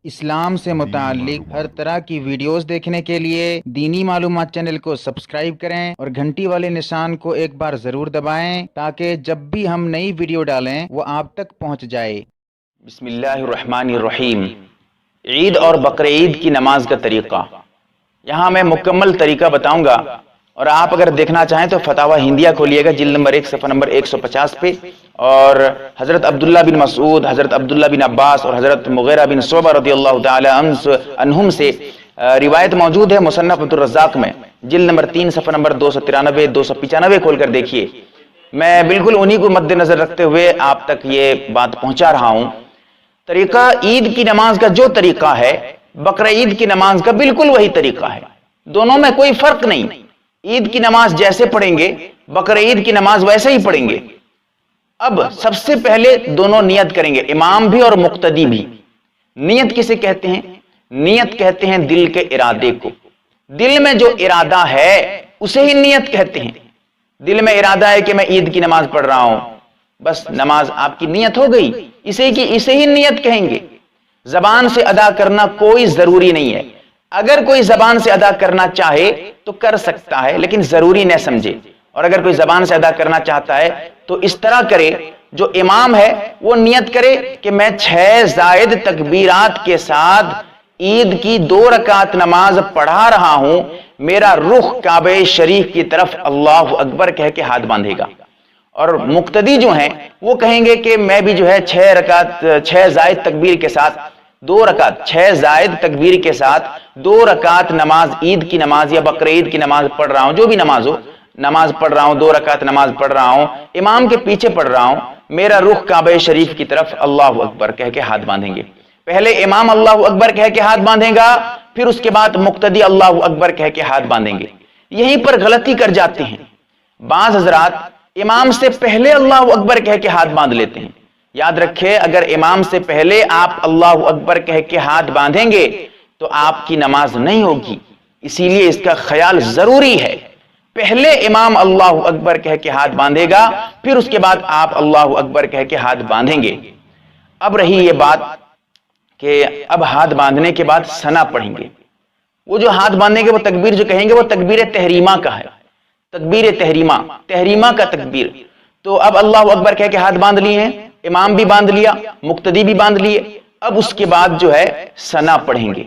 اسلام سے متعلق ہر طرح کی ویڈیوز دیکھنے کے لیے دینی معلومات چینل کو سبسکرائب کریں اور گھنٹی والے نشان کو ایک بار ضرور دبائیں تاکہ جب بھی ہم نئی ویڈیو ڈالیں وہ آپ تک پہنچ جائے۔ بسم اللہ الرحمن الرحیم۔ عید اور بقرعید کی نماز کا طریقہ، یہاں میں مکمل طریقہ بتاؤں گا، اور آپ اگر دیکھنا چاہیں تو فتاوی ہندیہ کھولیے گا، جلد نمبر 1 صفحہ نمبر 150 پہ، اور حضرت عبداللہ بن مسعود، حضرت عبداللہ بن عباس اور حضرت مغیرہ بن شعبہ رضی اللہ تعالی عنہم سے روایت موجود ہے مصنف عبدالرزاق میں، جلد نمبر 3 صفحہ نمبر 293 295 کھول کر دیکھیے۔ میں بالکل انہی کو مد نظر رکھتے ہوئے آپ تک یہ بات پہنچا رہا ہوں۔ طریقہ عید کی نماز کا جو طریقہ ہے، بقرعید کی نماز کا بالکل وہی طریقہ ہے، دونوں میں کوئی فرق نہیں۔ عید کی نماز جیسے پڑھیں گے، بقرعید کی نماز ویسے ہی پڑھیں گے۔ اب سب سے پہلے دونوں نیت کریں گے، امام بھی اور مقتدی بھی۔ نیت کسے کہتے ہیں؟ نیت کہتے ہیں دل کے ارادے کو۔ دل میں جو ارادہ ہے اسے ہی نیت کہتے ہیں۔ دل میں ارادہ ہے کہ میں عید کی نماز پڑھ رہا ہوں، بس نماز آپ کی نیت ہو گئی، اسے ہی نیت کہیں گے۔ زبان سے ادا کرنا کوئی ضروری نہیں ہے، اگر کوئی زبان سے ادا کرنا چاہے تو کر سکتا ہے، لیکن ضروری نہ سمجھے۔ اور اگر کوئی زبان سے ادا کرنا چاہتا ہے تو اس طرح کرے، جو امام ہے وہ نیت کرے کہ میں 6 زائد تکبیرات کے ساتھ عید کی 2 رکعت نماز پڑھا رہا ہوں، میرا رخ کعبہ شریف کی طرف اللہ اکبر کہہ کے ہاتھ باندھے گا۔ اور مقتدی جو ہیں وہ کہیں گے کہ میں بھی جو ہے 6 زائد تکبیر کے ساتھ 2 رکعت 6 زائد تکبیر کے ساتھ 2 رکعت نماز، عید کی نماز یا بقرعید کی نماز پڑھ رہا ہوں، جو بھی نماز ہو، نماز پڑھ رہا ہوں، 2 رکعت نماز پڑھ رہا ہوں، امام کے پیچھے پڑھ رہا ہوں، میرا رخ کعبہ شریف کی طرف اللہ اکبر کہہ کے ہاتھ باندھیں گے۔ پہلے امام اللہ اکبر کہہ کے ہاتھ باندھیں گا، پھر اس کے بعد مقتدی اللہ اکبر کہہ کے ہاتھ باندھیں گے۔ یہیں پر غلطی کر جاتے ہیں بعض حضرات، امام سے پہلے اللہ اکبر کہہ کے ہاتھ باندھ لیتے ہیں۔ یاد رکھے، اگر امام سے پہلے آپ اللہ اکبر کہہ کے ہاتھ باندھیں گے تو آپ کی نماز نہیں ہوگی، اسی لیے اس کا خیال ضروری ہے۔ پہلے امام اللہ اکبر کہہ کے ہاتھ باندھے گا، پھر اس کے بعد آپ اللہ اکبر کہہ کے ہاتھ باندھیں گے۔ اب رہی یہ بات کہ اب ہاتھ باندھنے کے بعد ثنا پڑھیں گے۔ وہ جو ہاتھ باندھیں گے، وہ تکبیر جو کہیں گے وہ تکبیر تحریمہ کا ہے، تکبیر تحریمہ کا تکبیر۔ تو اب اللہ اکبر کہہ کے ہاتھ باندھ لیے ہیں، امام بھی باندھ لیا، مقتدی بھی باندھ لیے۔ اب اس کے بعد جو ہے ثنا پڑھیں گے،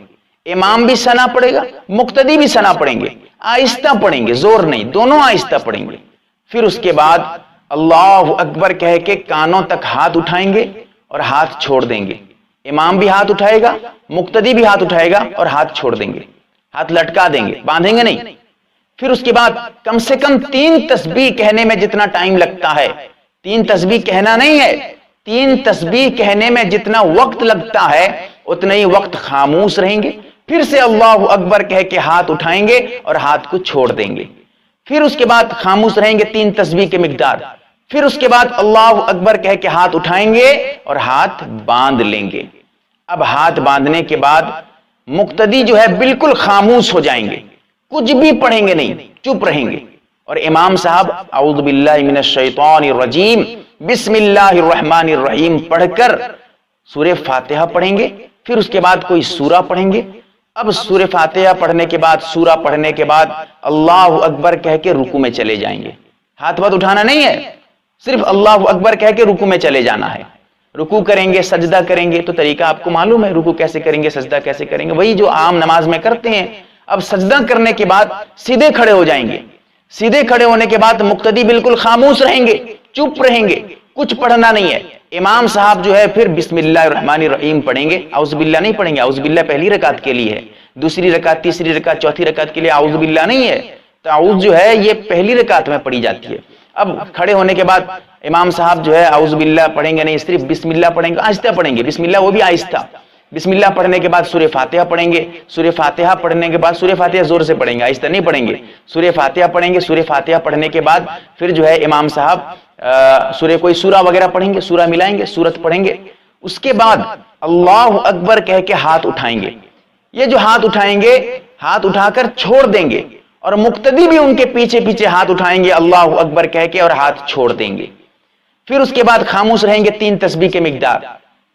امام بھی ثنا پڑھے گا، مقتدی بھی ثنا پڑھیں گے، آہستہ پڑھیں گے، زور نہیں، دونوں آہستہ پڑھیں گے۔ پھر اس کے بعد اللہ اکبر کہہ کے کانوں تک ہاتھ اٹھائیں گے اور ہاتھ چھوڑ دیں گے۔ امام بھی ہاتھ اٹھائے گا، مقتدی بھی ہاتھ اٹھائے گا اور ہاتھ چھوڑ دیں گے، ہاتھ لٹکا دیں گے، باندھیں گے نہیں۔ پھر اس کے بعد کم سے کم 3 تسبیح کہنے میں جتنا ٹائم لگتا ہے، 3 تسبیح کہنا نہیں ہے، 3 تسبیح کہنے میں جتنا وقت لگتا ہے اتنا ہی وقت خاموش رہیں گے، پھر سے اللہ اکبر کہہ کے ہاتھ اٹھائیں گے اور ہاتھ کو چھوڑ دیں گے۔ پھر اس کے بعد خاموش رہیں گے 3 تسبیح کے مقدار، پھر اس کے بعد اللہ اکبر کہہ کے ہاتھ اٹھائیں گے اور ہاتھ باندھ لیں گے۔ اب ہاتھ باندھنے کے بعد مقتدی جو ہے بالکل خاموش ہو جائیں گے، کچھ بھی پڑھیں گے نہیں، چپ رہیں گے، اور امام صاحب اعوذ باللہ من الشیطان الرجیم بسم اللہ الرحمن الرحیم پڑھ کر سورہ فاتحہ پڑھیں گے، پھر اس کے بعد کوئی سورہ پڑھیں گے۔ اب سورہ فاتحہ پڑھنے کے بعد، سورہ پڑھنے کے بعد اللہ اکبر کہہ کے رکوع میں چلے جائیں گے۔ ہاتھ وات اٹھانا نہیں ہے، صرف اللہ اکبر کہہ کے رکوع میں چلے جانا ہے۔ رکوع کریں گے، سجدہ کریں گے، تو طریقہ آپ کو معلوم ہے، رکوع کیسے کریں گے، سجدہ کیسے کریں گے، وہی جو عام نماز میں کرتے ہیں۔ اب سجدہ کرنے کے بعد سیدھے کھڑے ہو جائیں گے، سیدھے کھڑے ہونے کے بعد مقتدی بالکل خاموش رہیں گے، چپ رہیں گے، کچھ پڑھنا نہیں ہے۔ امام صاحب جو ہے پھر بسم اللہ الرحمن الرحیم پڑھیں گے، اعوذ باللہ نہیں پڑھیں گے، اعوذ باللہ پہلی رکعت کے لیے ہے، دوسری رکعت، تیسری رکعت، چوتھی رکعت کے لیے اعوذ باللہ نہیں ہے، تعوذ جو ہے یہ پہلی رکعت میں پڑھی جاتی ہے۔ اب کھڑے ہونے کے بعد امام صاحب جو ہے اعوذ باللہ پڑھیں گے نہیں، صرف بسم اللہ پڑھیں گے، آہستہ پڑھیں گے، بسم اللہ وہ بھی آہستہ۔ بسم اللہ پڑھنے کے بعد سورہ فاتحہ پڑھیں گے، سورہ فاتحہ پڑھنے کے بعد سورہ فاتحہ زور سے پڑھیں گے، آہستہ نہیں پڑھیں گے، سورہ فاتحہ پڑھیں گے۔ سورہ فاتحہ پڑھنے کے بعد پھر جو ہے امام صاحب کوئی سورہ وغیرہ پڑھیں گے، سورہ ملائیں گے، سورت پڑھیں گے۔ اس کے بعد اللہ اکبر کہہ کے ہاتھ اٹھائیں گے۔ یہ جو ہاتھ اٹھائیں گے، ہاتھ اٹھا کر چھوڑ دیں گے، اور مقتدی بھی ان کے پیچھے پیچھے ہاتھ اٹھائیں گے اللہ اکبر کہہ کے اور ہاتھ چھوڑ دیں گے۔ پھر اس کے بعد خاموش رہیں گے 3 تسبیح کے مقدار،